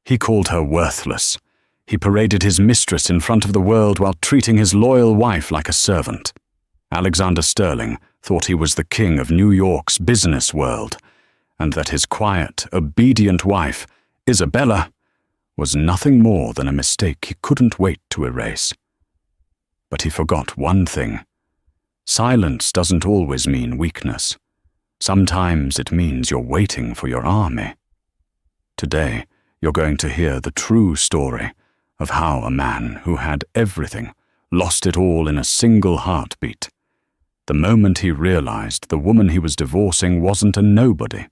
He called her worthless. He paraded his mistress in front of the world while treating his loyal wife like a servant. Alexander Sterling thought he was the king of New York's business world, and that his quiet, obedient wife, Isabella, was nothing more than a mistake he couldn't wait to erase. But he forgot one thing. Silence doesn't always mean weakness. Sometimes it means you're waiting for your army. Today, you're going to hear the true story of how a man who had everything lost it all in a single heartbeat, the moment he realized the woman he was divorcing wasn't a nobody.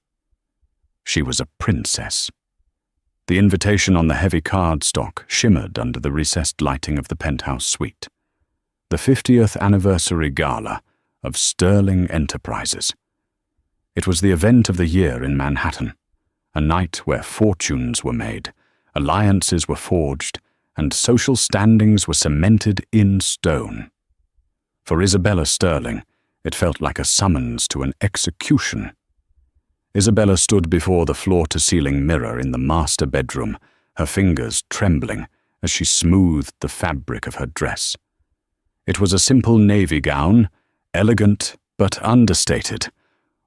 She was a princess. The invitation on the heavy cardstock shimmered under the recessed lighting of the penthouse suite. The 50th anniversary gala of Sterling Enterprises. It was the event of the year in Manhattan, a night where fortunes were made, alliances were forged, and social standings were cemented in stone. For Isabella Sterling, it felt like a summons to an execution. Isabella stood before the floor-to-ceiling mirror in the master bedroom, her fingers trembling as she smoothed the fabric of her dress. It was a simple navy gown, elegant but understated,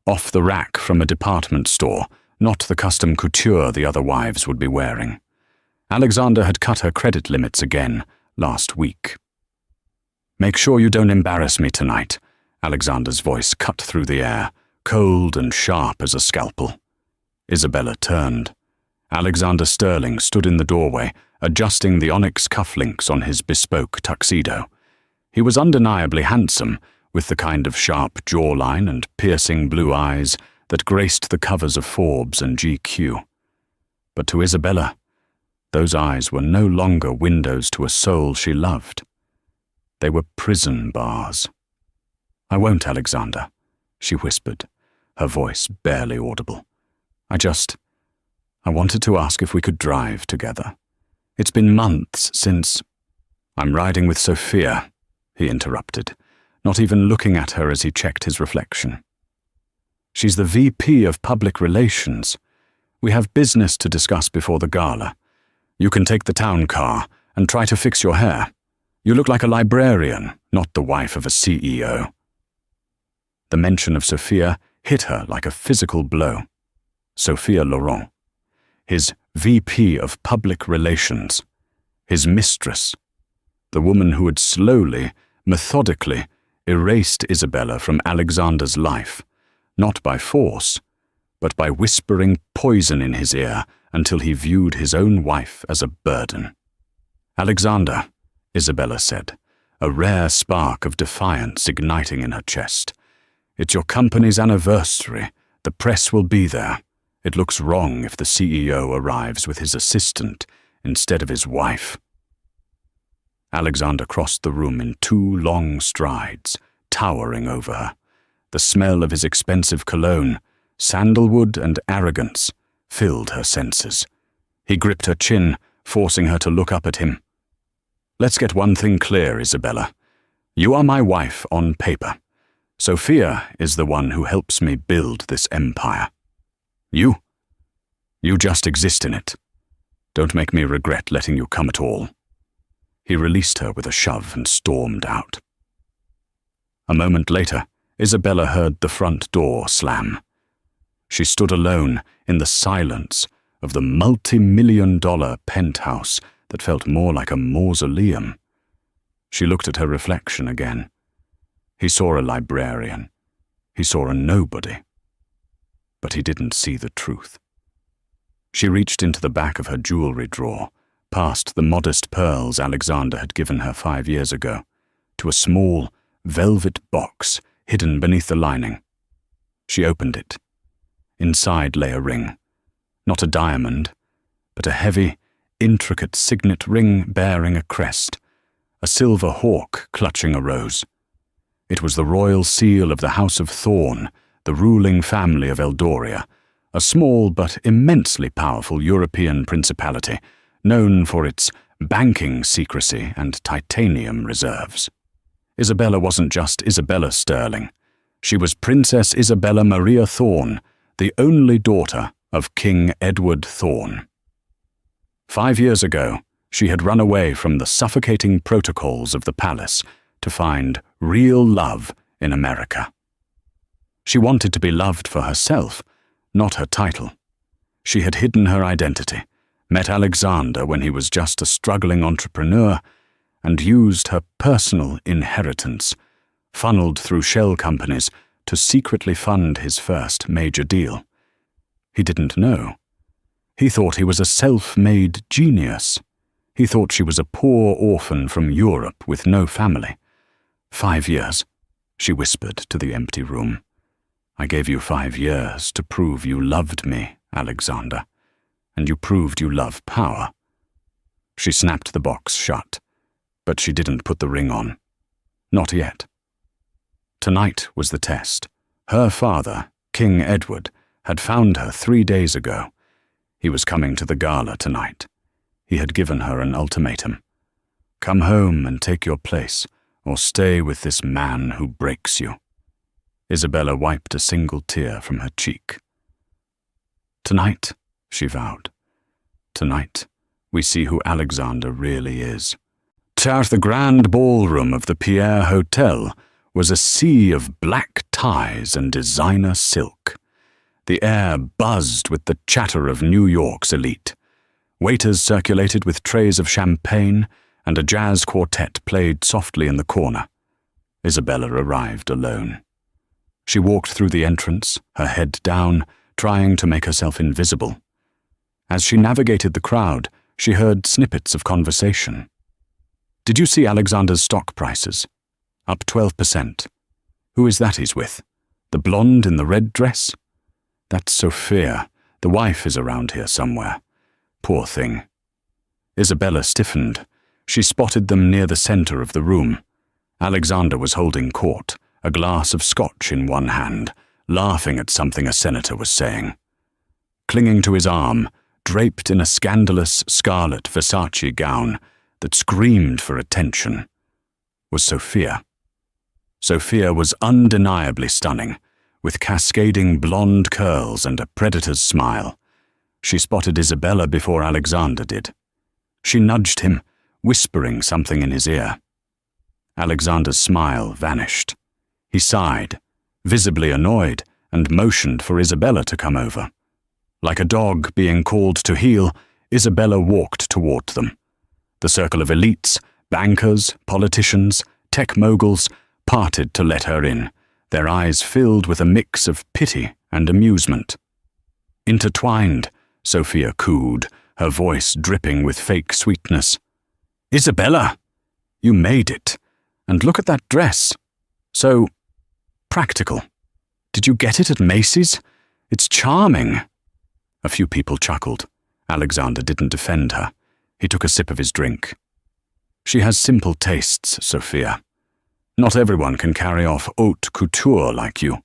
off the rack from a department store, not the custom couture the other wives would be wearing. Alexander had cut her credit limits again last week. "Make sure you don't embarrass me tonight," Alexander's voice cut through the air, cold and sharp as a scalpel. Isabella turned. Alexander Sterling stood in the doorway, adjusting the onyx cufflinks on his bespoke tuxedo. He was undeniably handsome, with the kind of sharp jawline and piercing blue eyes that graced the covers of Forbes and GQ. But to Isabella, those eyes were no longer windows to a soul she loved. They were prison bars. "I won't, Alexander," she whispered, her voice barely audible. I wanted to ask if we could drive together. It's been months since—" "I'm riding with Sophia," he interrupted, not even looking at her as he checked his reflection. "She's the VP of Public Relations. We have business to discuss before the gala. You can take the town car and try to fix your hair. You look like a librarian, not the wife of a CEO. The mention of Sophia hit her like a physical blow. Sophia Laurent, his VP of Public Relations, his mistress, the woman who had slowly, methodically erased Isabella from Alexander's life, not by force, but by whispering poison in his ear until he viewed his own wife as a burden. "Alexander," Isabella said, a rare spark of defiance igniting in her chest, "it's your company's anniversary. The press will be there. It looks wrong if the CEO arrives with his assistant instead of his wife." Alexander crossed the room in 2 long strides, towering over her. The smell of his expensive cologne, sandalwood and arrogance, filled her senses. He gripped her chin, forcing her to look up at him. "Let's get one thing clear, Isabella. You are my wife on paper. Sophia is the one who helps me build this empire. You just exist in it. Don't make me regret letting you come at all." He released her with a shove and stormed out. A moment later, Isabella heard the front door slam. She stood alone in the silence of the multi-million-dollar penthouse that felt more like a mausoleum. She looked at her reflection again. He saw a librarian. He saw a nobody. But he didn't see the truth. She reached into the back of her jewelry drawer, past the modest pearls Alexander had given her 5 years ago, to a small, velvet box hidden beneath the lining. She opened it. Inside lay a ring. Not a diamond, but a heavy, intricate signet ring bearing a crest, a silver hawk clutching a rose. It was the royal seal of the House of Thorn, the ruling family of Eldoria, a small but immensely powerful European principality, known for its banking secrecy and titanium reserves. Isabella wasn't just Isabella Sterling. She was Princess Isabella Maria Thorn, the only daughter of King Edward Thorn. 5 years ago, she had run away from the suffocating protocols of the palace to find real love in America. She wanted to be loved for herself, not her title. She had hidden her identity, met Alexander when he was just a struggling entrepreneur, and used her personal inheritance, funneled through shell companies, to secretly fund his first major deal. He didn't know. He thought he was a self-made genius. He thought she was a poor orphan from Europe with no family. 5 years, she whispered to the empty room. I gave you 5 years to prove you loved me, Alexander, and you proved you love power. She snapped the box shut, but she didn't put the ring on. Not yet. Tonight was the test. Her father, King Edward, had found her 3 days ago. He was coming to the gala tonight. He had given her an ultimatum. Come home and take your place, or stay with this man who breaks you. Isabella wiped a single tear from her cheek. Tonight, she vowed. Tonight, we see who Alexander really is. The grand ballroom of the Pierre Hotel was a sea of black ties and designer silk. The air buzzed with the chatter of New York's elite. Waiters circulated with trays of champagne, and a jazz quartet played softly in the corner. Isabella arrived alone. She walked through the entrance, her head down, trying to make herself invisible. As she navigated the crowd, she heard snippets of conversation. Did you see Alexander's stock prices? Up 12%. Who is that he's with? The blonde in the red dress? That's Sophia. The wife is around here somewhere. Poor thing. Isabella stiffened. She spotted them near the center of the room. Alexander was holding court, a glass of scotch in one hand, laughing at something a senator was saying. Clinging to his arm, draped in a scandalous scarlet Versace gown that screamed for attention, was Sophia. Sophia was undeniably stunning, with cascading blonde curls and a predator's smile. She spotted Isabella before Alexander did. She nudged him, whispering something in his ear. Alexander's smile vanished. He sighed, visibly annoyed, and motioned for Isabella to come over. Like a dog being called to heel, Isabella walked toward them. The circle of elites, bankers, politicians, tech moguls parted to let her in, their eyes filled with a mix of pity and amusement. Intertwined, Sophia cooed, her voice dripping with fake sweetness. Isabella! You made it. And look at that dress. So practical. Did you get it at Macy's? It's charming. A few people chuckled. Alexander didn't defend her. He took a sip of his drink. She has simple tastes, Sophia. Not everyone can carry off haute couture like you.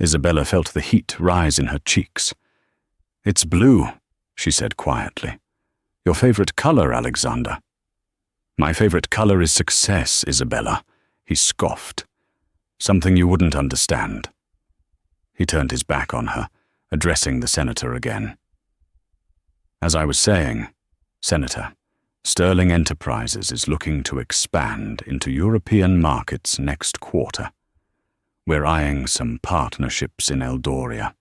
Isabella felt the heat rise in her cheeks. It's blue, she said quietly. Your favorite color, Alexander. My favorite color is success, Isabella, he scoffed. Something you wouldn't understand. He turned his back on her, addressing the senator again. As I was saying, Senator, Sterling Enterprises is looking to expand into European markets next quarter. We're eyeing some partnerships in Eldoria.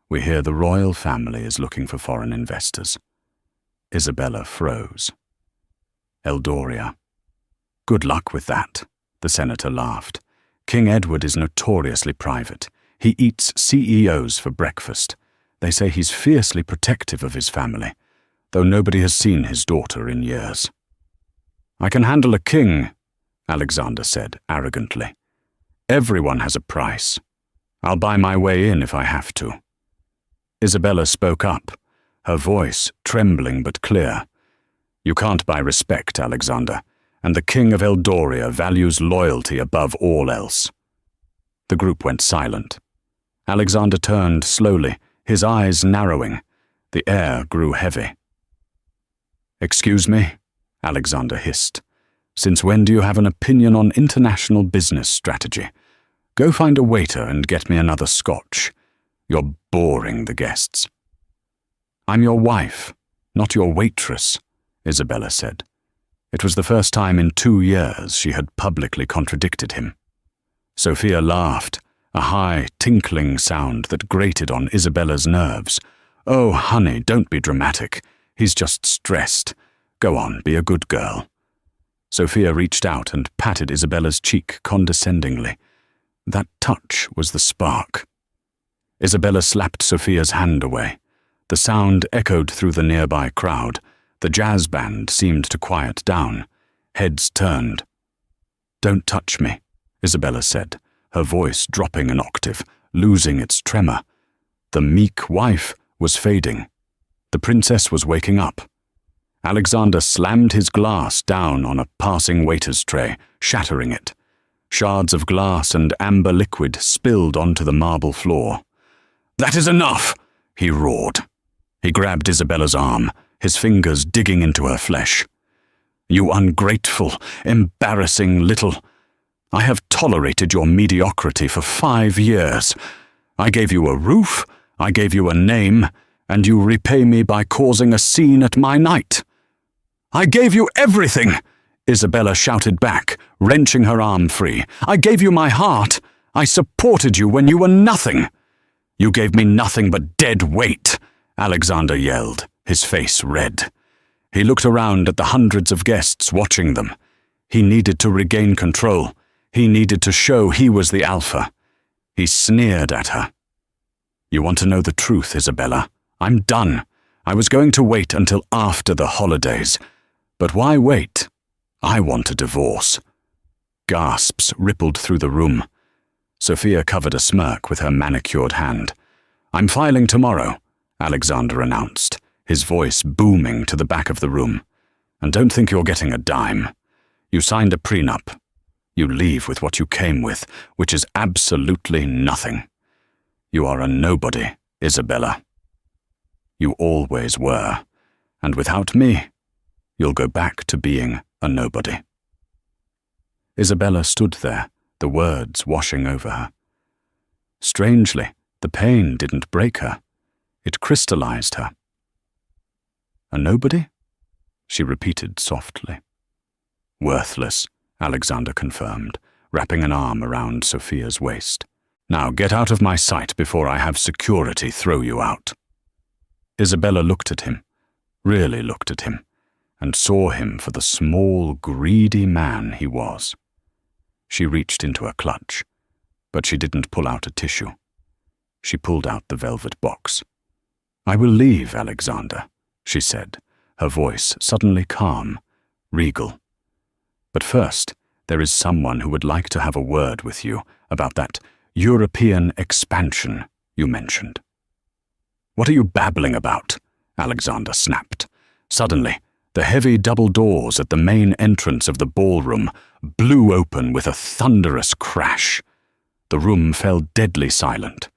We hear the royal family is looking for foreign investors. Isabella froze. Eldoria. Good luck with that, the senator laughed. King Edward is notoriously private. He eats CEOs for breakfast. They say he's fiercely protective of his family, though nobody has seen his daughter in years. I can handle a king, Alexander said arrogantly. Everyone has a price. I'll buy my way in if I have to. Isabella spoke up, her voice trembling but clear. You can't buy respect, Alexander, and the King of Eldoria values loyalty above all else. The group went silent. Alexander turned slowly, his eyes narrowing. The air grew heavy. Excuse me, Alexander hissed. Since when do you have an opinion on international business strategy? Go find a waiter and get me another scotch. You're boring the guests. I'm your wife, "Not your waitress," Isabella said. It was the first time in 2 years she had publicly contradicted him. Sophia laughed, a high, tinkling sound that grated on Isabella's nerves. "Oh, honey, don't be dramatic. He's just stressed. Go on, be a good girl." Sophia reached out and patted Isabella's cheek condescendingly. That touch was the spark. Isabella slapped Sophia's hand away. The sound echoed through the nearby crowd. The jazz band seemed to quiet down. Heads turned. "Don't touch me," Isabella said, her voice dropping an octave, losing its tremor. The meek wife was fading. The princess was waking up. Alexander slammed his glass down on a passing waiter's tray, shattering it. Shards of glass and amber liquid spilled onto the marble floor. "That is enough!" he roared. He grabbed Isabella's arm, his fingers digging into her flesh. "You ungrateful, embarrassing little... I have tolerated your mediocrity for 5 years. I gave you a roof, I gave you a name, and you repay me by causing a scene at my night." "I gave you everything!" Isabella shouted back, wrenching her arm free. "I gave you my heart. I supported you when you were nothing." "You gave me nothing but dead weight," Alexander yelled, his face red. He looked around at the hundreds of guests watching them. He needed to regain control. He needed to show he was the alpha. He sneered at her. "You want to know the truth, Isabella? I'm done. I was going to wait until after the holidays. But why wait? I want a divorce." Gasps rippled through the room. Sophia covered a smirk with her manicured hand. "I'm filing tomorrow," Alexander announced, his voice booming to the back of the room. "And don't think you're getting a dime. You signed a prenup. You leave with what you came with, which is absolutely nothing. You are a nobody, Isabella. You always were, and without me, you'll go back to being a nobody." Isabella stood there, the words washing over her. Strangely, the pain didn't break her. It crystallized her. "A nobody?" she repeated softly. "Worthless," Alexander confirmed, wrapping an arm around Sophia's waist. "Now get out of my sight before I have security throw you out." Isabella looked at him, really looked at him, and saw him for the small, greedy man he was. She reached into her clutch, but she didn't pull out a tissue. She pulled out the velvet box. "I will leave, Alexander," she said, her voice suddenly calm, regal. "But first, there is someone who would like to have a word with you about that European expansion you mentioned." "What are you babbling about?" Alexander snapped. Suddenly, the heavy double doors at the main entrance of the ballroom blew open with a thunderous crash. The room fell deadly silent.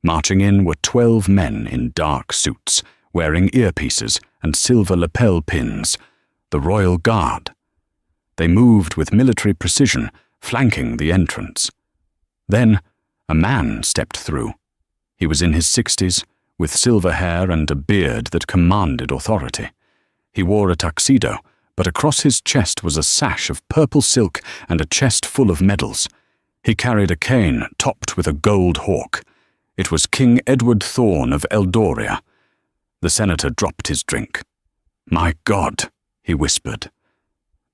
Marching in were 12 men in dark suits, wearing earpieces and silver lapel pins, the Royal Guard. They moved with military precision, flanking the entrance. Then, a man stepped through. He was in his 60s, with silver hair and a beard that commanded authority. He wore a tuxedo, but across his chest was a sash of purple silk and a chest full of medals. He carried a cane topped with a gold hawk. It was King Edward Thorne of Eldoria. The senator dropped his drink. "My God," he whispered.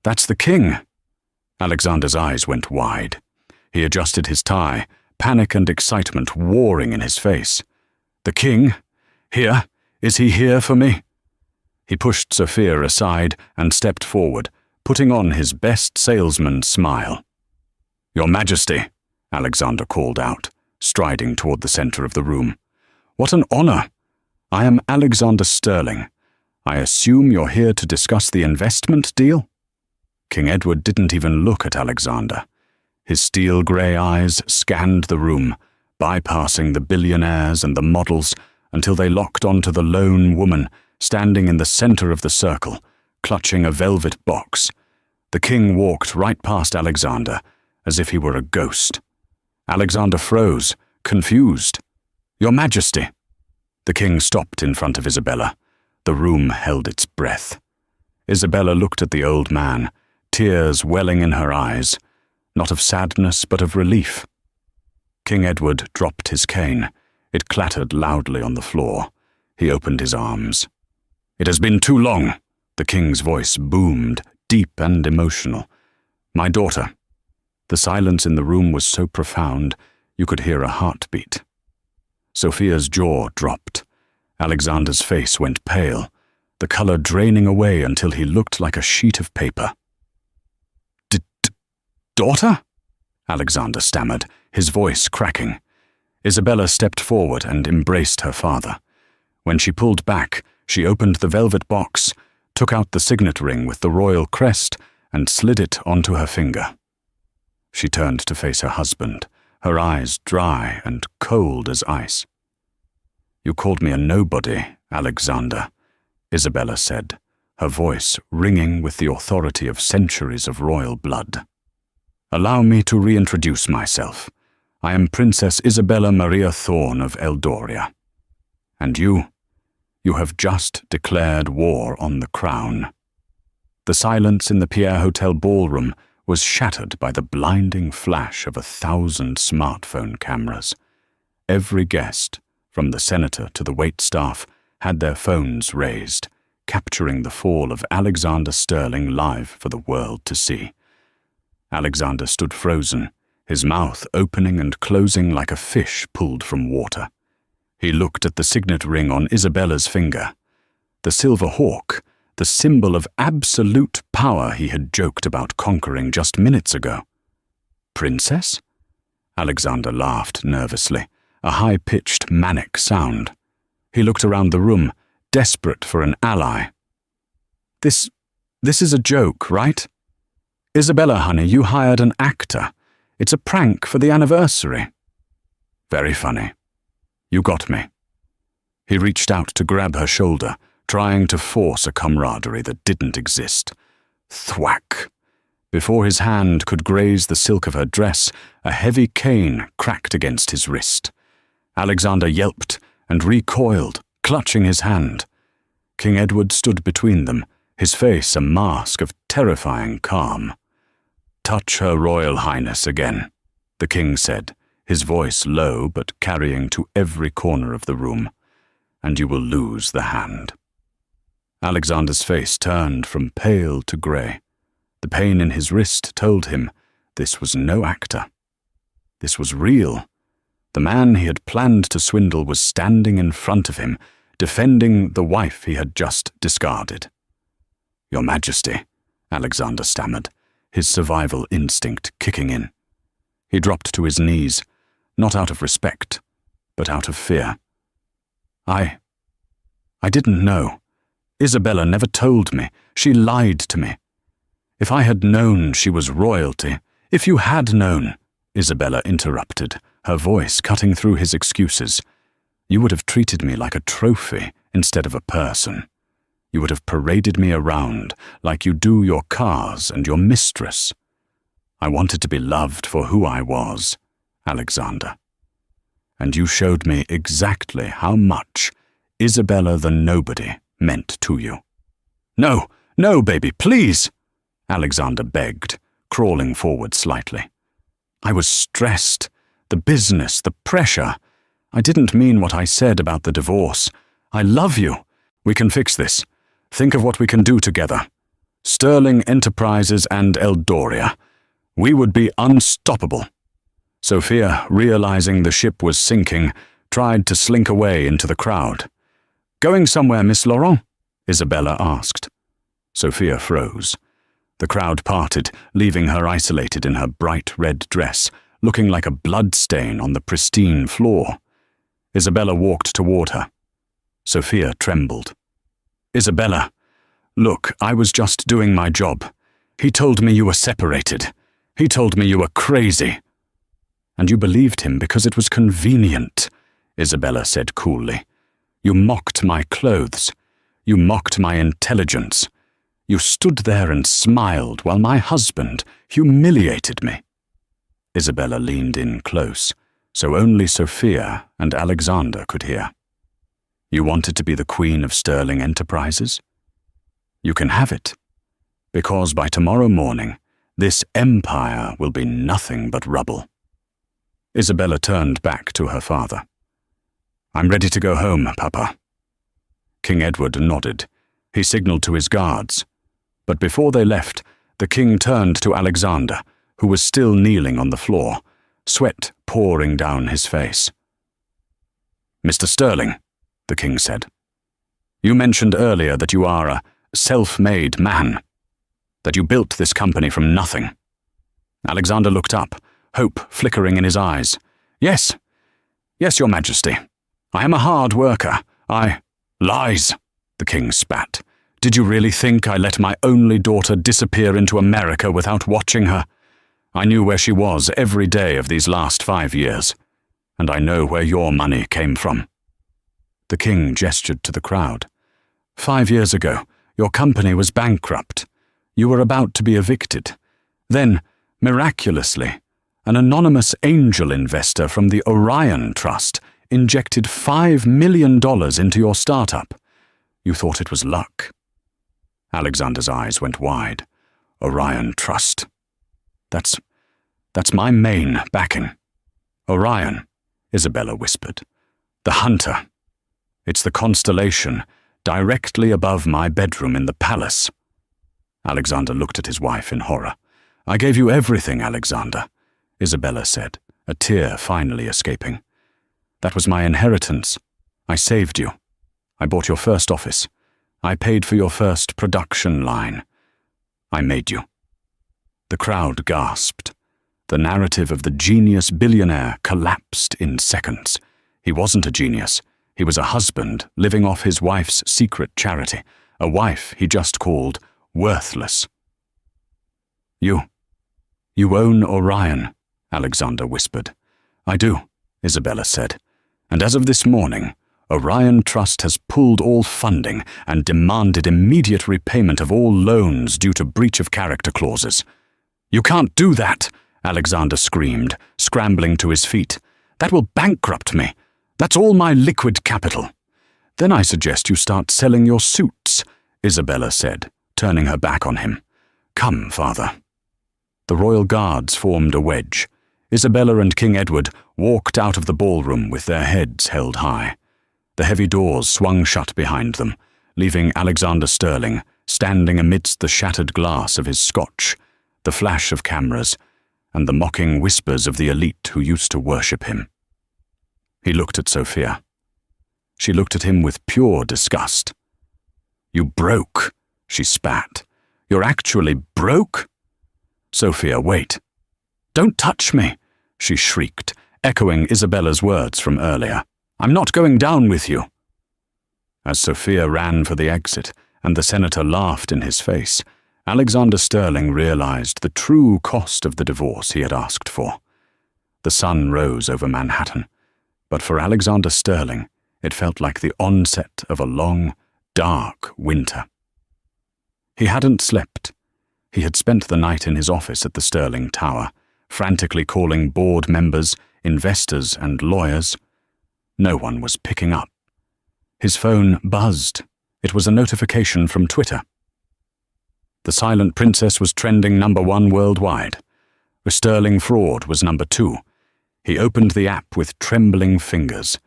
"That's the king." Alexander's eyes went wide. He adjusted his tie, panic and excitement warring in his face. "The king? Here? Is he here for me?" He pushed Sophia aside and stepped forward, putting on his best salesman's smile. "Your Majesty," Alexander called out, striding toward the center of the room. "What an honor! I am Alexander Sterling. I assume you're here to discuss the investment deal?" King Edward didn't even look at Alexander. His steel-grey eyes scanned the room, bypassing the billionaires and the models until they locked onto the lone woman standing in the center of the circle, clutching a velvet box. The king walked right past Alexander, as if he were a ghost. Alexander froze, confused. "Your Majesty." The king stopped in front of Isabella. The room held its breath. Isabella looked at the old man, tears welling in her eyes, not of sadness but of relief. King Edward dropped his cane. It clattered loudly on the floor. He opened his arms. "It has been too long," the king's voice boomed, deep and emotional. "My daughter." The silence in the room was so profound, you could hear a heartbeat. Sophia's jaw dropped. Alexander's face went pale, the color draining away until he looked like a sheet of paper. "Daughter?" Alexander stammered, his voice cracking. Isabella stepped forward and embraced her father. When she pulled back, she opened the velvet box, took out the signet ring with the royal crest, and slid it onto her finger. She turned to face her husband, her eyes dry and cold as ice. "You called me a nobody, Alexander," Isabella said, her voice ringing with the authority of centuries of royal blood. "Allow me to reintroduce myself. I am Princess Isabella Maria Thorne of Eldoria. And you have just declared war on the crown." The silence in the Pierre Hotel ballroom was shattered by the blinding flash of 1,000 smartphone cameras. Every guest, from the senator to the waitstaff, had their phones raised, capturing the fall of Alexander Sterling live for the world to see. Alexander stood frozen, his mouth opening and closing like a fish pulled from water. He looked at the signet ring on Isabella's finger. The silver hawk, the symbol of absolute power he had joked about conquering just minutes ago. "Princess?" Alexander laughed nervously, a high-pitched, manic sound. He looked around the room, desperate for an ally. This is a joke, right? Isabella, honey, you hired an actor. It's a prank for the anniversary." "Very funny. You got me." He reached out to grab her shoulder, trying to force a camaraderie that didn't exist. Thwack! Before his hand could graze the silk of her dress, a heavy cane cracked against his wrist. Alexander yelped and recoiled, clutching his hand. King Edward stood between them, his face a mask of terrifying calm. "Touch Her Royal Highness again," the king said, his voice low but carrying to every corner of the room, "and you will lose the hand." Alexander's face turned from pale to grey. The pain in his wrist told him this was no actor. This was real. The man he had planned to swindle was standing in front of him, defending the wife he had just discarded. "Your Majesty," Alexander stammered, his survival instinct kicking in. He dropped to his knees, not out of respect, but out of fear. I didn't know. Isabella never told me. She lied to me. If I had known she was royalty, if you had known," Isabella interrupted, her voice cutting through his excuses, "you would have treated me like a trophy instead of a person. You would have paraded me around like you do your cars and your mistress. I wanted to be loved for who I was, Alexander. And you showed me exactly how much Isabella the Nobody meant to you." "No, no, baby, please," Alexander begged, crawling forward slightly. "I was stressed. The business, the pressure. I didn't mean what I said about the divorce. I love you. We can fix this. Think of what we can do together. Sterling Enterprises and Eldoria. We would be unstoppable." Sophia, realizing the ship was sinking, tried to slink away into the crowd. "Going somewhere, Miss Laurent?" Isabella asked. Sophia froze. The crowd parted, leaving her isolated in her bright red dress, looking like a bloodstain on the pristine floor. Isabella walked toward her. Sophia trembled. "Isabella, look, I was just doing my job. He told me you were separated. He told me you were crazy." "And you believed him because it was convenient," Isabella said coolly. "You mocked my clothes. You mocked my intelligence. You stood there and smiled while my husband humiliated me." Isabella leaned in close, so only Sophia and Alexander could hear. You wanted to be the Queen of Sterling Enterprises? You can have it, because by tomorrow morning, this empire will be nothing but rubble. Isabella turned back to her father. I'm ready to go home, Papa. King Edward nodded. He signalled to his guards. But before they left, the king turned to Alexander, who was still kneeling on the floor, sweat pouring down his face. Mr. Sterling, the king said, you mentioned earlier that you are a self-made man, that you built this company from nothing. Alexander looked up, hope flickering in his eyes. Yes, your Majesty. I am a hard worker. Lies, the king spat. Did you really think I let my only daughter disappear into America without watching her? I knew where she was every day of these last 5 years, and I know where your money came from. The king gestured to the crowd. 5 years ago, your company was bankrupt. You were about to be evicted. Then, miraculously, an anonymous angel investor from the Orion Trust injected $5 million into your startup. You thought it was luck. Alexander's eyes went wide. Orion Trust. That's my main backing. Orion, Isabella whispered. The hunter. It's the constellation directly above my bedroom in the palace. Alexander looked at his wife in horror. I gave you everything, Alexander, Isabella said, a tear finally escaping. That was my inheritance. I saved you. I bought your first office. I paid for your first production line. I made you. The crowd gasped. The narrative of the genius billionaire collapsed in seconds. He wasn't a genius. He was a husband living off his wife's secret charity, a wife he just called worthless. You own Orion, Alexander whispered. I do, Isabella said. And as of this morning, Orion Trust has pulled all funding and demanded immediate repayment of all loans due to breach of character clauses. You can't do that, Alexander screamed, scrambling to his feet. That will bankrupt me. That's all my liquid capital. Then I suggest you start selling your suits, Isabella said, turning her back on him. Come, father. The royal guards formed a wedge. Isabella and King Edward walked out of the ballroom with their heads held high. The heavy doors swung shut behind them, leaving Alexander Sterling standing amidst the shattered glass of his scotch, the flash of cameras, and the mocking whispers of the elite who used to worship him. He looked at Sophia. She looked at him with pure disgust. You broke, she spat. You're actually broke? Sophia, wait. Don't touch me, she shrieked, echoing Isabella's words from earlier. I'm not going down with you. As Sophia ran for the exit and the senator laughed in his face, Alexander Sterling realized the true cost of the divorce he had asked for. The sun rose over Manhattan, but for Alexander Sterling, it felt like the onset of a long, dark winter. He hadn't slept. He had spent the night in his office at the Sterling Tower, frantically calling board members, investors, and lawyers. No one was picking up. His phone buzzed. It was a notification from Twitter. The Silent Princess was trending #1 worldwide. The Sterling fraud was #2. He opened the app with trembling fingers.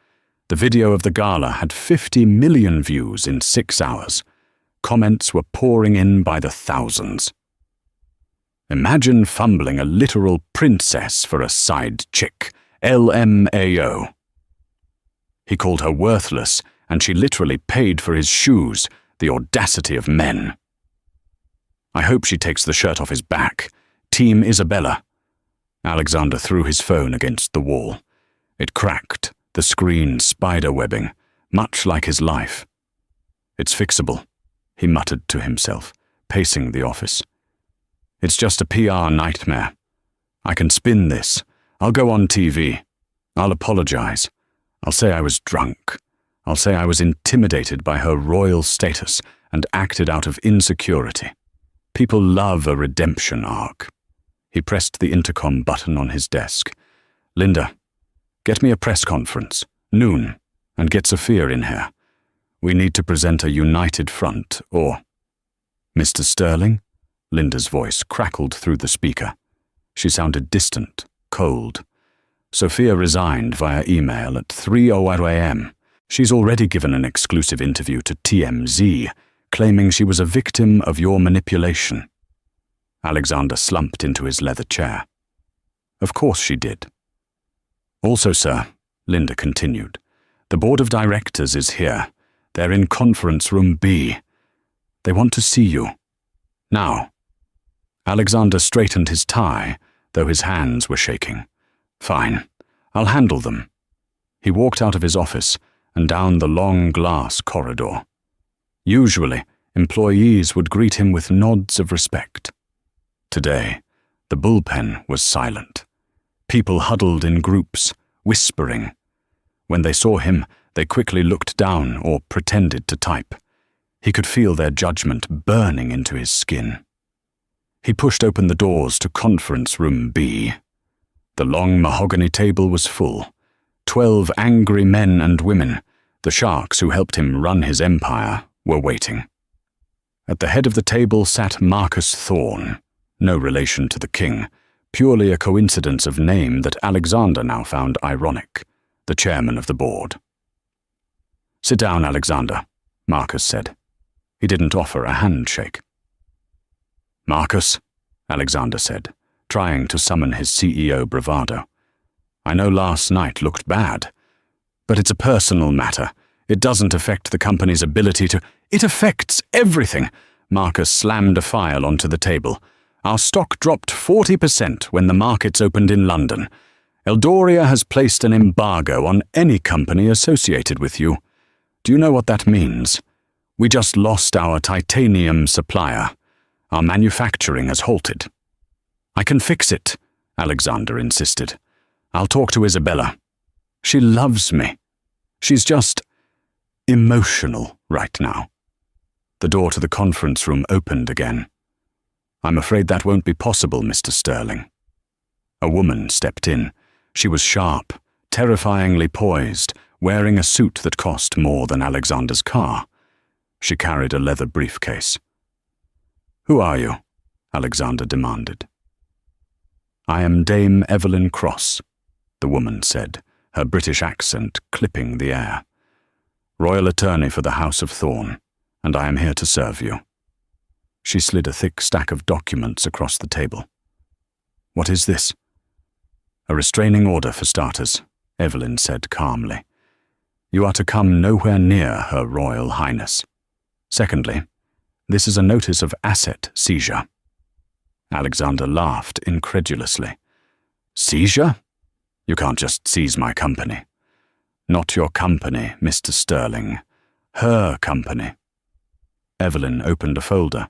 The video of the gala had 50 million views in 6 hours. Comments were pouring in by the thousands. Imagine fumbling a literal princess for a side chick. LMAO. He called her worthless, and she literally paid for his shoes. The audacity of men. I hope she takes the shirt off his back. Team Isabella. Alexander threw his phone against the wall. It cracked, the screen spider-webbing, much like his life. It's fixable, he muttered to himself, pacing the office. It's just a PR nightmare. I can spin this. I'll go on TV. I'll apologize. I'll say I was drunk. I'll say I was intimidated by her royal status and acted out of insecurity. People love a redemption arc. He pressed the intercom button on his desk. Linda, get me a press conference, noon, and get Sophia in here. We need to present a united front, or— Mr. Sterling? Linda's voice crackled through the speaker. She sounded distant, cold. Sophia resigned via email at 3:00 a.m. She's already given an exclusive interview to TMZ, claiming she was a victim of your manipulation. Alexander slumped into his leather chair. Of course she did. Also, sir, Linda continued, the board of directors is here. They're in conference room B. They want to see you. Now. Alexander straightened his tie, though his hands were shaking. Fine, I'll handle them. He walked out of his office and down the long glass corridor. Usually, employees would greet him with nods of respect. Today, the bullpen was silent. People huddled in groups, whispering. When they saw him, they quickly looked down or pretended to type. He could feel their judgment burning into his skin. He pushed open the doors to conference room B. The long mahogany table was full. 12 angry men and women, the sharks who helped him run his empire, were waiting. At the head of the table sat Marcus Thorne, no relation to the king, purely a coincidence of name that Alexander now found ironic, the chairman of the board. Sit down, Alexander, Marcus said. He didn't offer a handshake. Marcus, Alexander said, trying to summon his CEO bravado. I know last night looked bad, but it's a personal matter. It doesn't affect the company's ability to— It affects everything. Marcus slammed a file onto the table. Our stock dropped 40% when the markets opened in London. Eldoria has placed an embargo on any company associated with you. Do you know what that means? We just lost our titanium supplier. Our manufacturing has halted. I can fix it, Alexander insisted. I'll talk to Isabella. She loves me. She's just emotional right now. The door to the conference room opened again. I'm afraid that won't be possible, Mr. Sterling. A woman stepped in. She was sharp, terrifyingly poised, wearing a suit that cost more than Alexander's car. She carried a leather briefcase. Who are you? Alexander demanded. I am Dame Evelyn Cross, the woman said, her British accent clipping the air. Royal attorney for the House of Thorne, and I am here to serve you. She slid a thick stack of documents across the table. What is this? A restraining order for starters, Evelyn said calmly. You are to come nowhere near Her Royal Highness. Secondly, this is a notice of asset seizure. Alexander laughed incredulously. Seizure? You can't just seize my company. Not your company, Mr. Sterling. Her company. Evelyn opened a folder.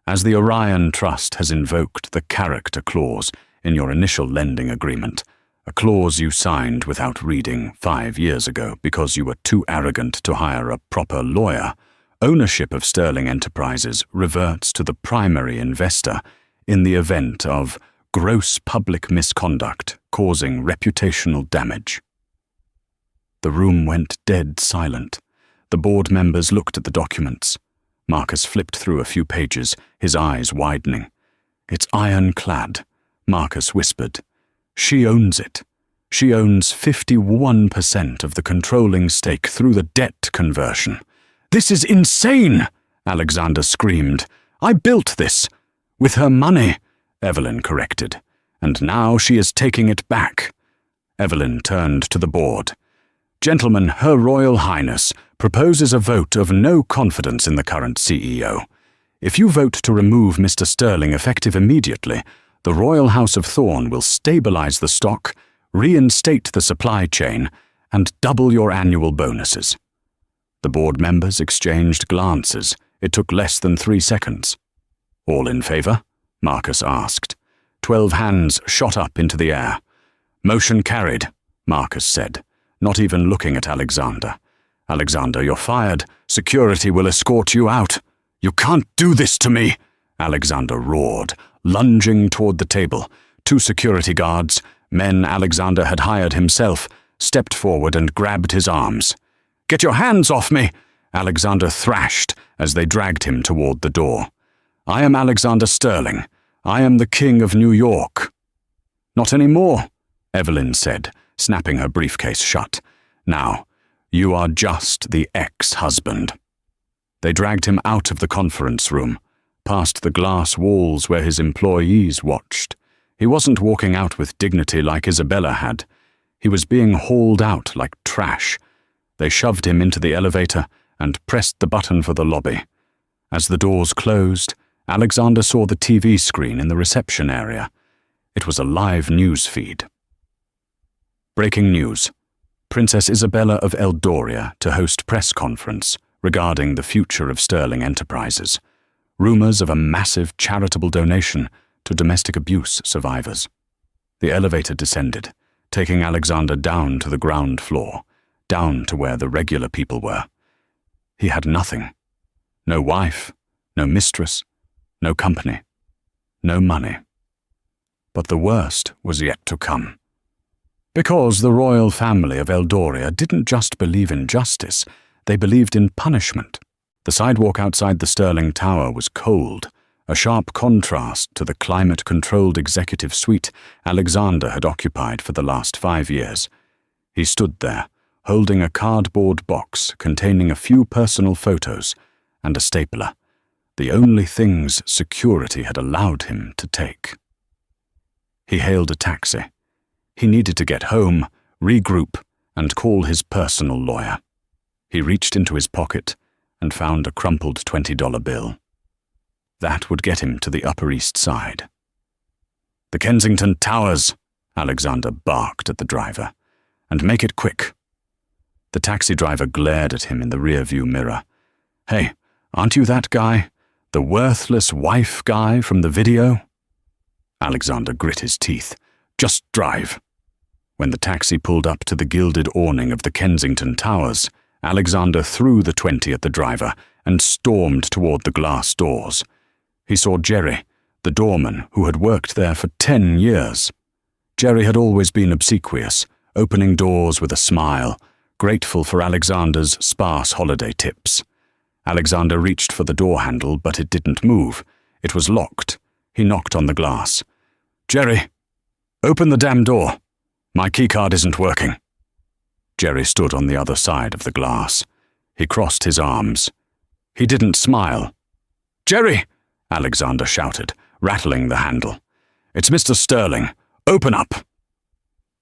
As the Orion Trust has invoked the character clause in your initial lending agreement, a clause you signed without reading 5 years ago because you were too arrogant to hire a proper lawyer, ownership of Sterling Enterprises reverts to the primary investor in the event of gross public misconduct causing reputational damage. The room went dead silent. The board members looked at the documents. Marcus flipped through a few pages, his eyes widening. It's ironclad, Marcus whispered. She owns it. She owns 51% of the controlling stake through the debt conversion. This is insane, Alexander screamed. I built this. With her money, Evelyn corrected. And now she is taking it back. Evelyn turned to the board. Gentlemen, Her Royal Highness proposes a vote of no confidence in the current CEO. If you vote to remove Mr. Sterling effective immediately, the Royal House of Thorne will stabilize the stock, reinstate the supply chain, and double your annual bonuses. The board members exchanged glances. It took less than 3 seconds. All in favor? Marcus asked. 12 hands shot up into the air. Motion carried, Marcus said, not even looking at Alexander. Alexander, you're fired. Security will escort you out. You can't do this to me, Alexander roared, lunging toward the table. 2 security guards, men Alexander had hired himself, stepped forward and grabbed his arms. Get your hands off me! Alexander thrashed as they dragged him toward the door. "I am Alexander Sterling. I am the King of New York." "Not anymore," Evelyn said, snapping her briefcase shut. "Now, you are just the ex-husband." They dragged him out of the conference room, past the glass walls where his employees watched. He wasn't walking out with dignity like Isabella had. He was being hauled out like trash. They shoved him into the elevator and pressed the button for the lobby. As the doors closed, Alexander saw the TV screen in the reception area. It was a live news feed. Breaking news. Princess Isabella of Eldoria to host press conference regarding the future of Sterling Enterprises. Rumors of a massive charitable donation to domestic abuse survivors. The elevator descended, taking Alexander down to the ground floor, down to where the regular people were. He had nothing. No wife, no mistress, no company, no money. But the worst was yet to come. Because the royal family of Eldoria didn't just believe in justice, they believed in punishment. The sidewalk outside the Sterling Tower was cold, a sharp contrast to the climate-controlled executive suite Alexander had occupied for the last 5 years. He stood there, holding a cardboard box containing a few personal photos and a stapler, the only things security had allowed him to take. He hailed a taxi. He needed to get home, regroup, and call his personal lawyer. He reached into his pocket and found a crumpled $20 bill. That would get him to the Upper East Side. "The Kensington Towers," Alexander barked at the driver. "And make it quick." The taxi driver glared at him in the rearview mirror. "Hey, aren't you that guy? The worthless wife guy from the video?" Alexander grit his teeth. "Just drive." When the taxi pulled up to the gilded awning of the Kensington Towers, Alexander threw the 20 at the driver and stormed toward the glass doors. He saw Jerry, the doorman who had worked there for 10 years. Jerry had always been obsequious, opening doors with a smile, grateful for Alexander's sparse holiday tips. Alexander reached for the door handle, but it didn't move. It was locked. He knocked on the glass. "Jerry, open the damn door. My keycard isn't working." Jerry stood on the other side of the glass. He crossed his arms. He didn't smile. "Jerry!" Alexander shouted, rattling the handle. "It's Mr. Sterling. Open up!"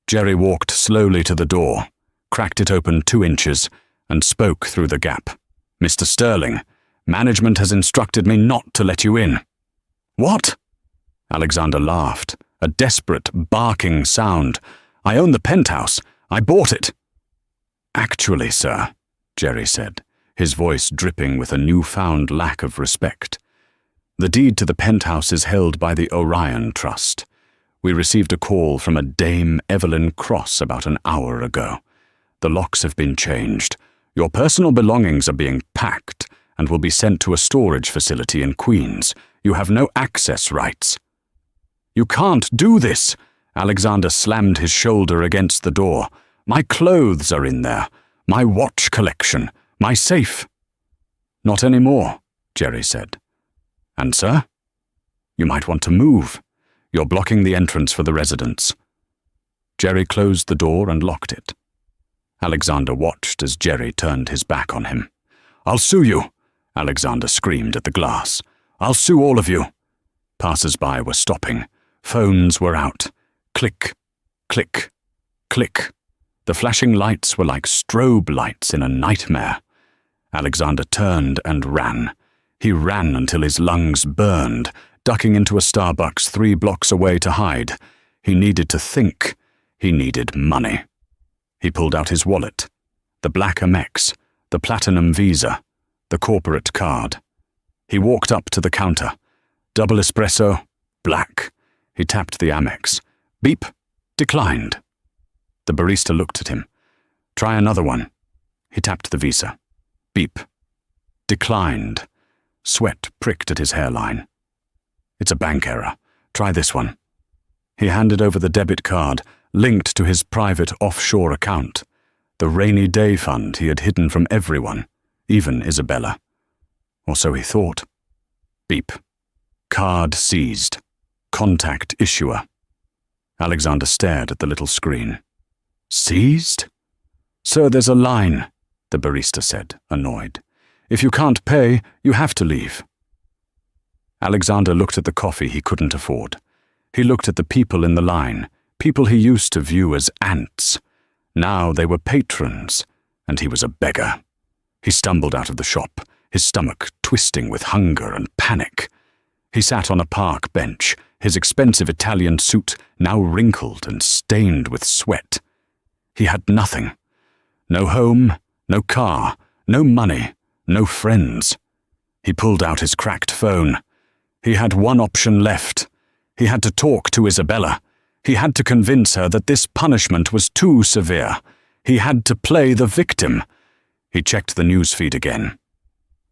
Jerry walked slowly to the door, cracked it open 2 inches, and spoke through the gap. "Mr. Sterling, management has instructed me not to let you in." "What?" Alexander laughed, a desperate, barking sound. "I own the penthouse. I bought it." "Actually, sir," Jerry said, his voice dripping with a newfound lack of respect, "the deed to the penthouse is held by the Orion Trust. We received a call from a Dame Evelyn Cross about an hour ago. The locks have been changed. Your personal belongings are being packed and will be sent to a storage facility in Queens. You have no access rights." "You can't do this!" Alexander slammed his shoulder against the door. "My clothes are in there. My watch collection. My safe." "Not anymore," Jerry said. "And, sir? You might want to move. You're blocking the entrance for the residents." Jerry closed the door and locked it. Alexander watched as Jerry turned his back on him. "I'll sue you," Alexander screamed at the glass. "I'll sue all of you." Passers-by were stopping. Phones were out. Click, click, click. The flashing lights were like strobe lights in a nightmare. Alexander turned and ran. He ran until his lungs burned, ducking into a Starbucks 3 blocks away to hide. He needed to think. He needed money. He pulled out his wallet, the black Amex, the platinum Visa, the corporate card. He walked up to the counter. Double espresso, black. He tapped the Amex. Beep. Declined. The barista looked at him. Try another one. He tapped the Visa. Beep. Declined. Sweat pricked at his hairline. It's a bank error. Try this one. He handed over the debit card, linked to his private offshore account, the rainy day fund he had hidden from everyone, even Isabella. Or so he thought. Beep. Card seized. Contact issuer. Alexander stared at the little screen. Seized? Sir, there's a line, the barista said, annoyed. If you can't pay, you have to leave. Alexander looked at the coffee he couldn't afford. He looked at the people in the line, people he used to view as ants. Now they were patrons, and he was a beggar. He stumbled out of the shop, his stomach twisting with hunger and panic. He sat on a park bench, his expensive Italian suit now wrinkled and stained with sweat. He had nothing. No home, no car, no money, no friends. He pulled out his cracked phone. He had one option left. He had to talk to Isabella. He had to convince her that this punishment was too severe. He had to play the victim. He checked the newsfeed again.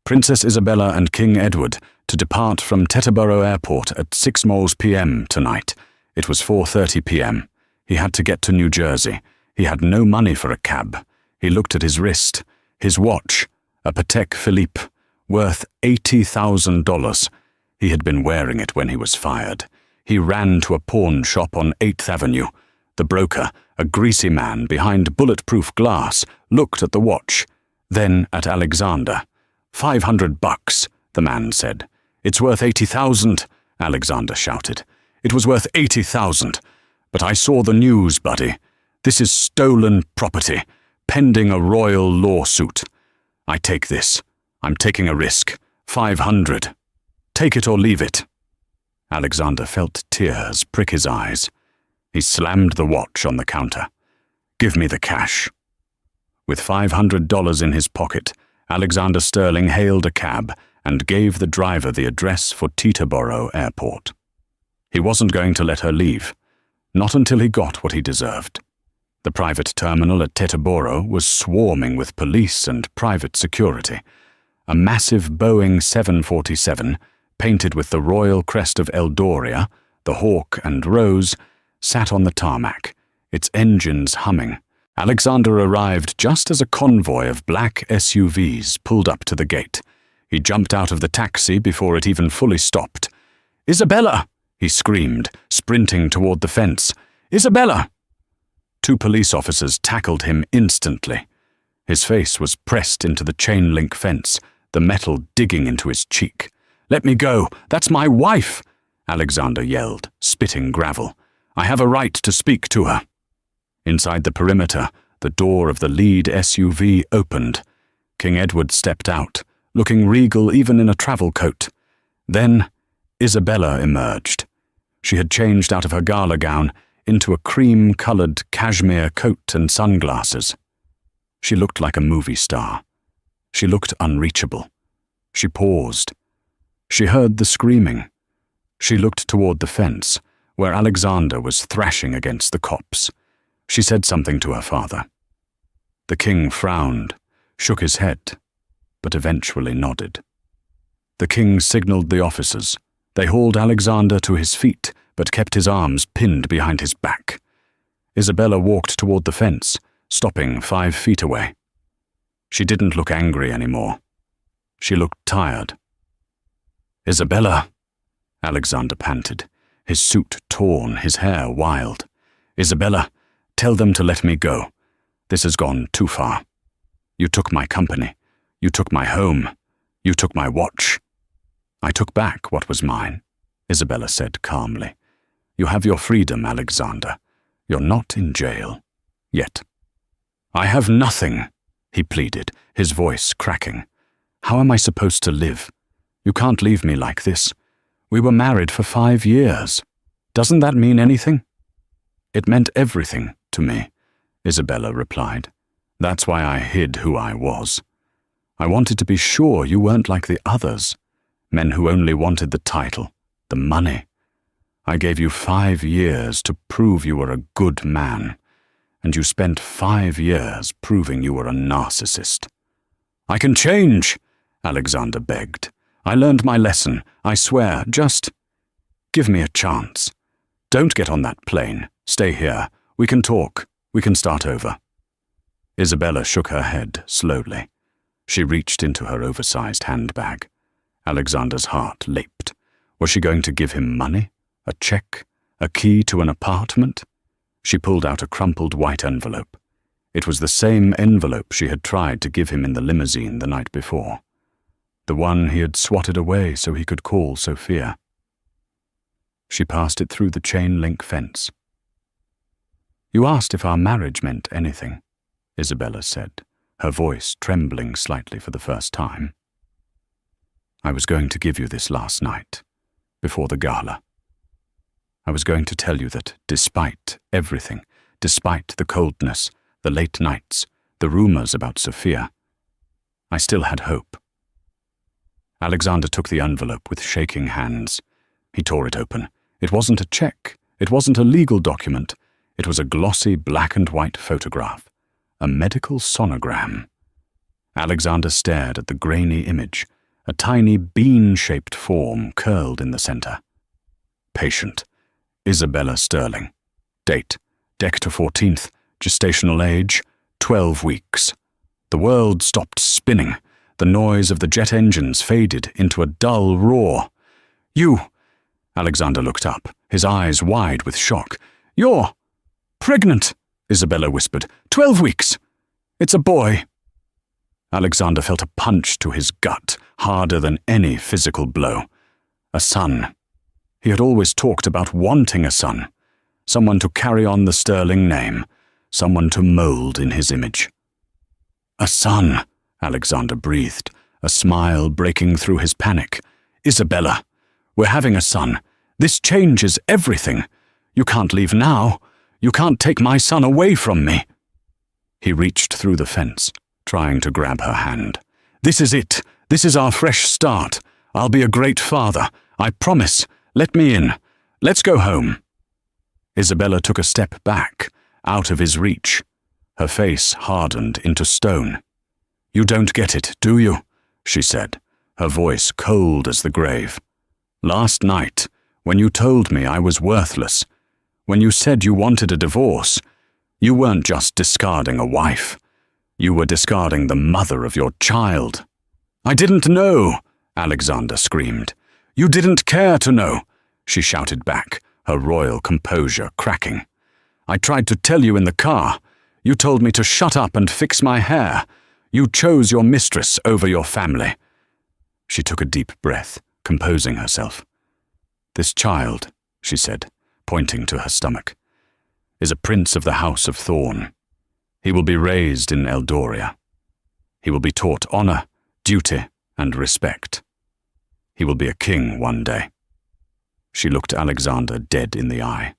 Princess Isabella and King Edward to depart from Teterboro Airport at 6 p.m. tonight. It was 4:30 p.m. He had to get to New Jersey. He had no money for a cab. He looked at his wrist. His watch, a Patek Philippe, worth $80,000. He had been wearing it when he was fired. He ran to a pawn shop on 8th Avenue. The broker, a greasy man behind bulletproof glass, looked at the watch, then at Alexander. $500, the man said. It's worth 80,000, Alexander shouted. It was worth 80,000. But I saw the news, buddy. This is stolen property, pending a royal lawsuit. I take this. I'm taking a risk. 500. Take it or leave it. Alexander felt tears prick his eyes. He slammed the watch on the counter. Give me the cash. With $500 in his pocket, Alexander Sterling hailed a cab and gave the driver the address for Teterboro Airport. He wasn't going to let her leave, not until he got what he deserved. The private terminal at Teterboro was swarming with police and private security. A massive Boeing 747, painted with the royal crest of Eldoria, the hawk and rose, sat on the tarmac, its engines humming. Alexander arrived just as a convoy of black SUVs pulled up to the gate. He jumped out of the taxi before it even fully stopped. "Isabella!" he screamed, sprinting toward the fence. "Isabella!" 2 police officers tackled him instantly. His face was pressed into the chain-link fence, the metal digging into his cheek. "Let me go! That's my wife!" Alexander yelled, spitting gravel. "I have a right to speak to her." Inside the perimeter, the door of the lead SUV opened. King Edward stepped out, looking regal even in a travel coat. Then Isabella emerged. She had changed out of her gala gown into a cream-colored cashmere coat and sunglasses. She looked like a movie star. She looked unreachable. She paused. She heard the screaming. She looked toward the fence, where Alexander was thrashing against the cops. She said something to her father. The king frowned, shook his head, but eventually nodded. The king signaled the officers. They hauled Alexander to his feet, but kept his arms pinned behind his back. Isabella walked toward the fence, stopping 5 feet away. She didn't look angry anymore. She looked tired. "Isabella," Alexander panted, his suit torn, his hair wild. "Isabella, tell them to let me go. This has gone too far. You took my company. You took my home. You took my watch." "I took back what was mine," Isabella said calmly. "You have your freedom, Alexander. You're not in jail. Yet." "I have nothing," he pleaded, his voice cracking. "How am I supposed to live? You can't leave me like this. We were married for 5 years. Doesn't that mean anything?" "It meant everything to me," Isabella replied. "That's why I hid who I was. I wanted to be sure you weren't like the others, men who only wanted the title, the money. I gave you 5 years to prove you were a good man, and you spent 5 years proving you were a narcissist." "I can change," Alexander begged. "I learned my lesson, I swear. Just give me a chance. Don't get on that plane. Stay here. We can talk. We can start over." Isabella shook her head slowly. She reached into her oversized handbag. Alexander's heart leaped. Was she going to give him money? A check? A key to an apartment? She pulled out a crumpled white envelope. It was the same envelope she had tried to give him in the limousine the night before. The one he had swatted away so he could call Sophia. She passed it through the chain-link fence. "You asked if our marriage meant anything," Isabella said, her voice trembling slightly for the first time. "I was going to give you this last night, before the gala. I was going to tell you that despite everything, despite the coldness, the late nights, the rumors about Sophia, I still had hope." Alexander took the envelope with shaking hands. He tore it open. It wasn't a check. It wasn't a legal document. It was a glossy black and white photograph. A medical sonogram. Alexander stared at the grainy image, a tiny bean-shaped form curled in the center. Patient: Isabella Sterling. Date: December 14th. Gestational age: 12 weeks. The world stopped spinning. The noise of the jet engines faded into a dull roar. "You..." Alexander looked up, his eyes wide with shock. "You're pregnant," Isabella whispered. 12 weeks. It's a boy." Alexander felt a punch to his gut, harder than any physical blow. A son. He had always talked about wanting a son. Someone to carry on the Sterling name. Someone to mold in his image. "A son," Alexander breathed, a smile breaking through his panic. "Isabella, we're having a son. This changes everything. You can't leave now. You can't take my son away from me." He reached through the fence, trying to grab her hand. "This is it. This is our fresh start. I'll be a great father. I promise. Let me in. Let's go home." Isabella took a step back, out of his reach. Her face hardened into stone. "You don't get it, do you?" she said, her voice cold as the grave. "Last night, when you told me I was worthless, when you said you wanted a divorce, you weren't just discarding a wife. You were discarding the mother of your child." "I didn't know," Alexander screamed. "You didn't care to know," she shouted back, her royal composure cracking. "I tried to tell you in the car. You told me to shut up and fix my hair. You chose your mistress over your family." She took a deep breath, composing herself. "This child," she said, pointing to her stomach, "is a prince of the House of Thorn. He will be raised in Eldoria. He will be taught honor, duty, and respect. He will be a king one day." She looked Alexander dead in the eye.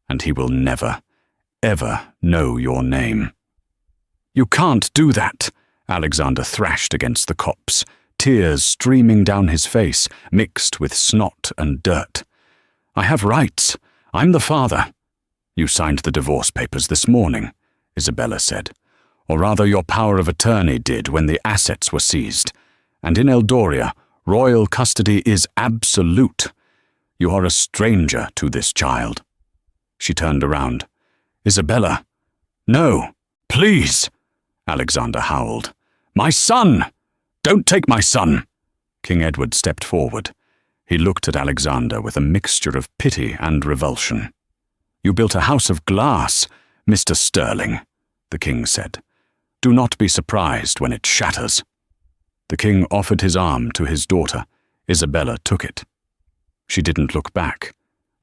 "And he will never, ever know your name." "You can't do that," Alexander thrashed against the copse, tears streaming down his face, mixed with snot and dirt. "I have rights. I'm the father." "You signed the divorce papers this morning," Isabella said. "Or rather, your power of attorney did when the assets were seized. And in Eldoria, royal custody is absolute. You are a stranger to this child." She turned around. "Isabella, no, please," Alexander howled. "My son! Don't take my son!" King Edward stepped forward. He looked at Alexander with a mixture of pity and revulsion. "You built a house of glass, Mr. Sterling," the king said. "Do not be surprised when it shatters." The king offered his arm to his daughter. Isabella took it. She didn't look back.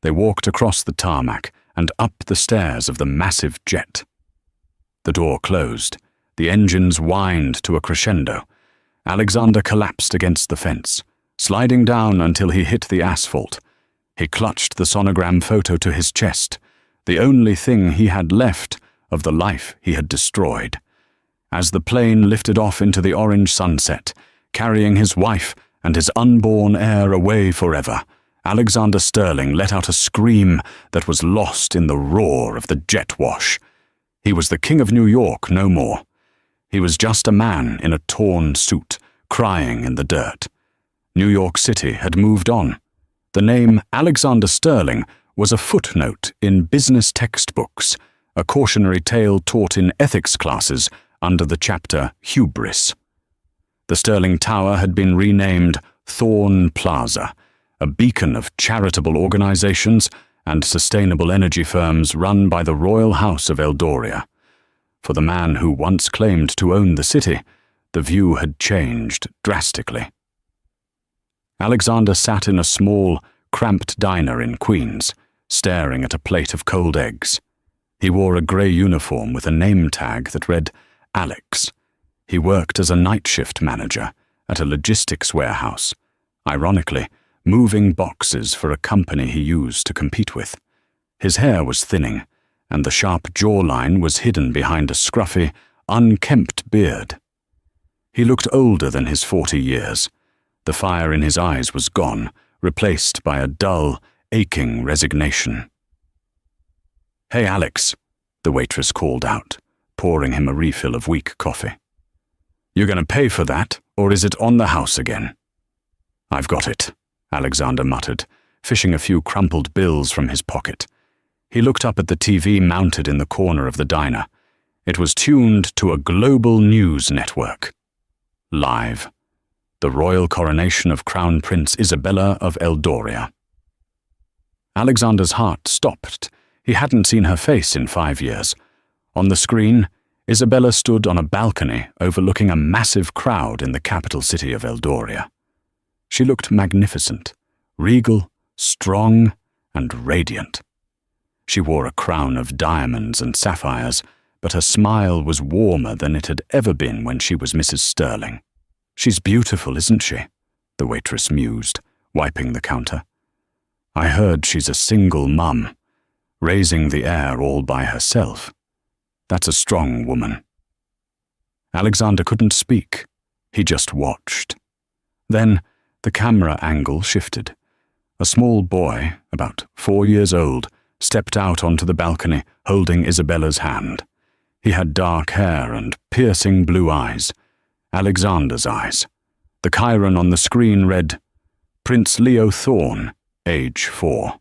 They walked across the tarmac and up the stairs of the massive jet. The door closed. The engines whined to a crescendo. Alexander collapsed against the fence, sliding down until he hit the asphalt. He clutched the sonogram photo to his chest, the only thing he had left of the life he had destroyed. As the plane lifted off into the orange sunset, carrying his wife and his unborn heir away forever, Alexander Sterling let out a scream that was lost in the roar of the jet wash. He was the King of New York no more. He was just a man in a torn suit, crying in the dirt. New York City had moved on. The name Alexander Sterling was a footnote in business textbooks, a cautionary tale taught in ethics classes under the chapter Hubris. The Sterling Tower had been renamed Thorn Plaza, a beacon of charitable organizations and sustainable energy firms run by the royal house of Eldoria. For the man who once claimed to own the city, the view had changed drastically. Alexander sat in a small, cramped diner in Queens, staring at a plate of cold eggs. He wore a grey uniform with a name tag that read Alex. He worked as a night shift manager at a logistics warehouse, ironically, moving boxes for a company he used to compete with. His hair was thinning, and the sharp jawline was hidden behind a scruffy, unkempt beard. He looked older than his 40 years. The fire in his eyes was gone, replaced by a dull, aching resignation. "Hey, Alex," the waitress called out, pouring him a refill of weak coffee. "You going to pay for that, or is it on the house again?" "I've got it," Alexander muttered, fishing a few crumpled bills from his pocket. He looked up at the TV mounted in the corner of the diner. It was tuned to a global news network. Live. The royal coronation of Crown Prince Isabella of Eldoria. Alexander's heart stopped. He hadn't seen her face in 5 years. On the screen, Isabella stood on a balcony overlooking a massive crowd in the capital city of Eldoria. She looked magnificent, regal, strong, and radiant. She wore a crown of diamonds and sapphires, but her smile was warmer than it had ever been when she was Mrs. Sterling. "She's beautiful, isn't she?" the waitress mused, wiping the counter. "I heard she's a single mum, raising the heir all by herself. That's a strong woman." Alexander couldn't speak. He just watched. Then the camera angle shifted. A small boy, about 4 years old, stepped out onto the balcony, holding Isabella's hand. He had dark hair and piercing blue eyes. Alexander's eyes. The chyron on the screen read, Prince Leo Thorn, age 4.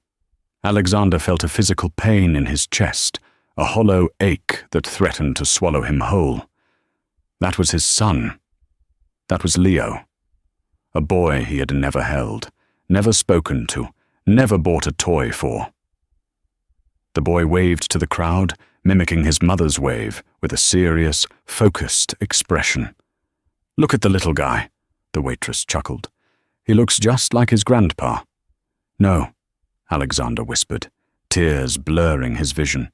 Alexander felt a physical pain in his chest, a hollow ache that threatened to swallow him whole. That was his son. That was Leo. A boy he had never held, never spoken to, never bought a toy for. The boy waved to the crowd, mimicking his mother's wave, with a serious, focused expression. "Look at the little guy," the waitress chuckled. "He looks just like his grandpa." "No," Alexander whispered, tears blurring his vision.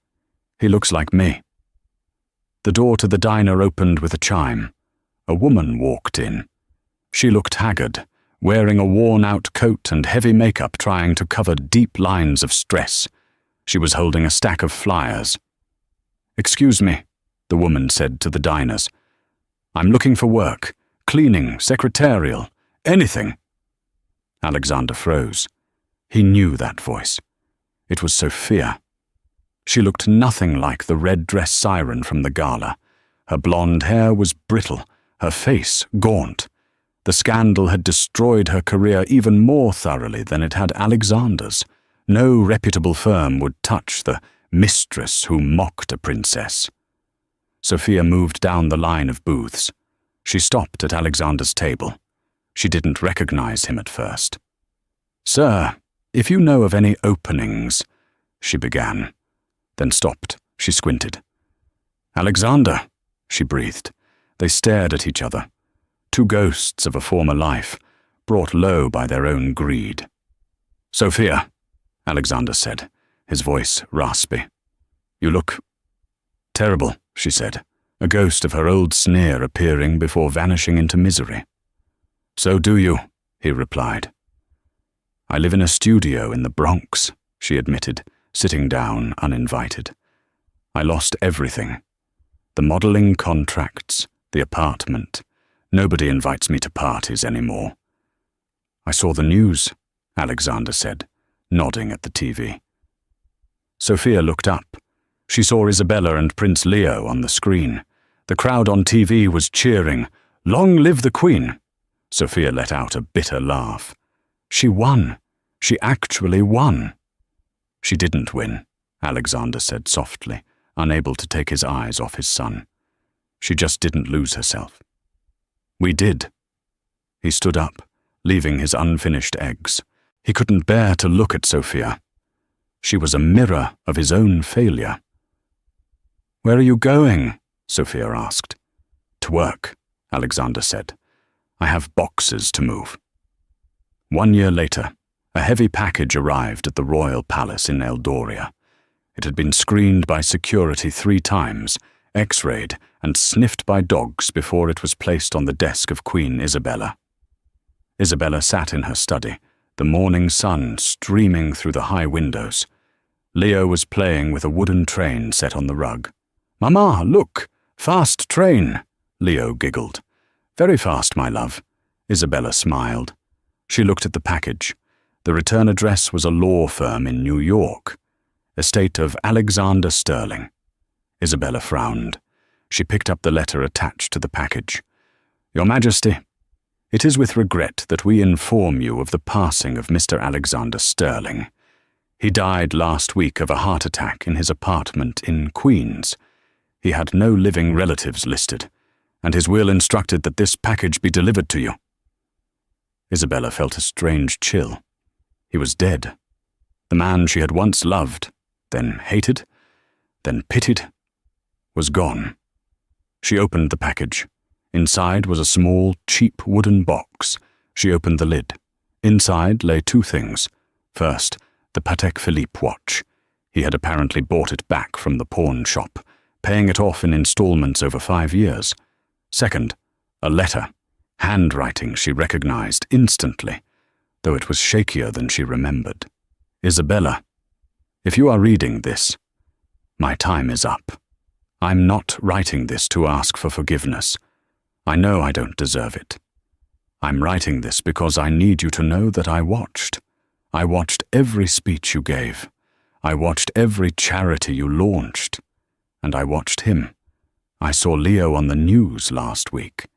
"He looks like me." The door to the diner opened with a chime. A woman walked in. She looked haggard, wearing a worn-out coat and heavy makeup trying to cover deep lines of stress. She was holding a stack of flyers. "Excuse me," the woman said to the diners. "I'm looking for work. Cleaning, secretarial, anything." Alexander froze. He knew that voice. It was Sophia. She looked nothing like the red dress siren from the gala. Her blonde hair was brittle, her face gaunt. The scandal had destroyed her career even more thoroughly than it had Alexander's. No reputable firm would touch the mistress who mocked a princess. Sophia moved down the line of booths. She stopped at Alexander's table. She didn't recognize him at first. "Sir, if you know of any openings," she began, then stopped. She squinted. "Alexander," she breathed. They stared at each other. Two ghosts of a former life, brought low by their own greed. "Sophia," Alexander said, his voice raspy. "You look terrible," she said, a ghost of her old sneer appearing before vanishing into misery. "So do you," he replied. "I live in a studio in the Bronx," she admitted, sitting down uninvited. "I lost everything. The modeling contracts, the apartment. Nobody invites me to parties anymore." "I saw the news," Alexander said, nodding at the TV. Sophia looked up. She saw Isabella and Prince Leo on the screen. The crowd on TV was cheering, "Long live the Queen!" Sophia let out a bitter laugh. She won. She actually won. "She didn't win," Alexander said softly, unable to take his eyes off his son. "She just didn't lose herself." "We did," He stood up, leaving his unfinished eggs. He couldn't bear to look at Sophia. She was a mirror of his own failure. "Where are you going?" Sophia asked. "To work," Alexander said. "I have boxes to move." 1 year later, a heavy package arrived at the royal palace in Eldoria. It had been screened by security 3 times, x-rayed and sniffed by dogs before it was placed on the desk of Queen Isabella. Isabella sat in her study, the morning sun streaming through the high windows. Leo was playing with a wooden train set on the rug. "Mama, look! Fast train!" Leo giggled. "Very fast, my love." Isabella smiled. She looked at the package. The return address was a law firm in New York. Estate of Alexander Sterling. Isabella frowned. She picked up the letter attached to the package. "Your Majesty, it is with regret that we inform you of the passing of Mr. Alexander Sterling. He died last week of a heart attack in his apartment in Queens. He had no living relatives listed, and his will instructed that this package be delivered to you." Isabella felt a strange chill. He was dead. The man she had once loved, then hated, then pitied, was gone. She opened the package. Inside was a small, cheap wooden box. She opened the lid. Inside lay 2 things. First, the Patek Philippe watch. He had apparently bought it back from the pawn shop, paying it off in installments over 5 years. Second, a letter, handwriting she recognized instantly, though it was shakier than she remembered. "Isabella, if you are reading this, my time is up. I'm not writing this to ask for forgiveness. I know I don't deserve it. I'm writing this because I need you to know that I watched. I watched every speech you gave. I watched every charity you launched. And I watched him. I saw Leo on the news last week.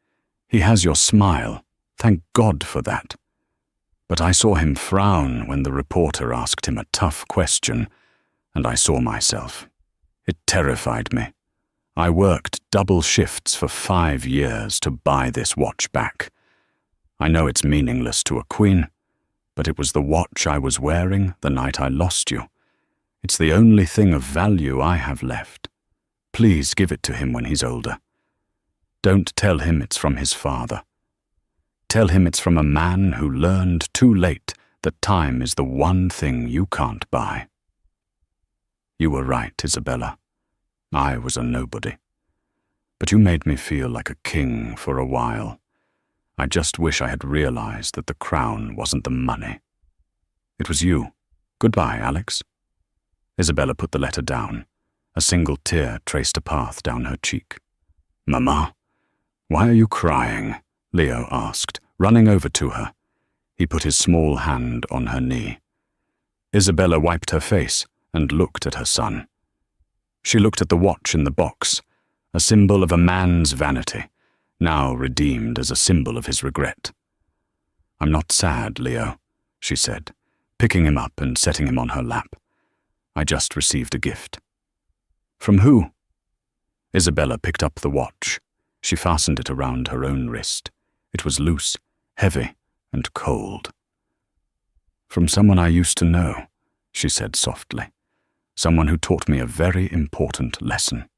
He has your smile. Thank God for that. But I saw him frown when the reporter asked him a tough question, and I saw myself. It terrified me. I worked double shifts for 5 years to buy this watch back. I know it's meaningless to a queen, but it was the watch I was wearing the night I lost you. It's the only thing of value I have left. Please give it to him when he's older. Don't tell him it's from his father. Tell him it's from a man who learned too late that time is the one thing you can't buy." You were right, Isabella. I was a nobody. But you made me feel like a king for a while. I just wish I had realized that the crown wasn't the money. It was you. Goodbye, Alex. Isabella put the letter down. A single tear traced a path down her cheek. "Mama, why are you crying?" Leo asked, running over to her. He put his small hand on her knee. Isabella wiped her face and looked at her son. She looked at the watch in the box, a symbol of a man's vanity, now redeemed as a symbol of his regret. "I'm not sad, Leo," she said, picking him up and setting him on her lap. "I just received a gift." "From who?" Isabella picked up the watch. She fastened it around her own wrist. It was loose, heavy, and cold. "From someone I used to know," she said softly. "Someone who taught me a very important lesson."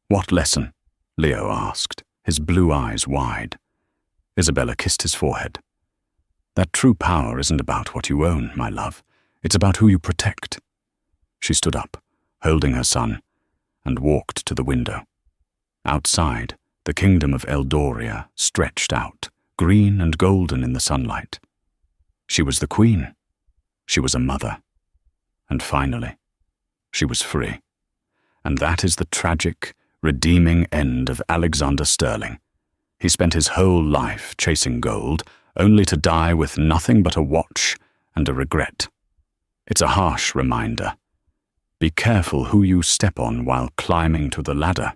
"What lesson?" Leo asked, his blue eyes wide. Isabella kissed his forehead. "That true power isn't about what you own, my love. It's about who you protect." She stood up, holding her son, and walked to the window. Outside, the kingdom of Eldoria stretched out, green and golden in the sunlight. She was the queen. She was a mother. And finally, she was free. And that is the tragic, redeeming end of Alexander Sterling. He spent his whole life chasing gold, only to die with nothing but a watch and a regret. It's a harsh reminder. Be careful who you step on while climbing to the ladder,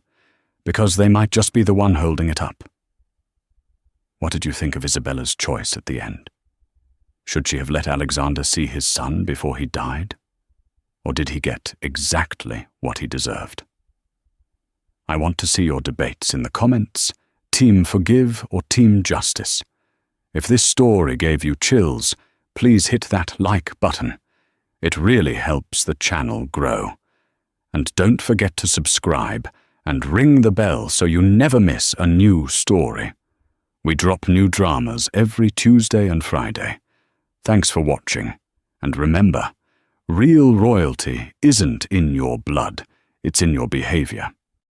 because they might just be the one holding it up. What did you think of Isabella's choice at the end? Should she have let Alexander see his son before he died? Or did he get exactly what he deserved? I want to see your debates in the comments. Team Forgive or Team Justice? If this story gave you chills, please hit that like button. It really helps the channel grow. And don't forget to subscribe and ring the bell so you never miss a new story. We drop new dramas every Tuesday and Friday. Thanks for watching. And remember, real royalty isn't in your blood, it's in your behavior.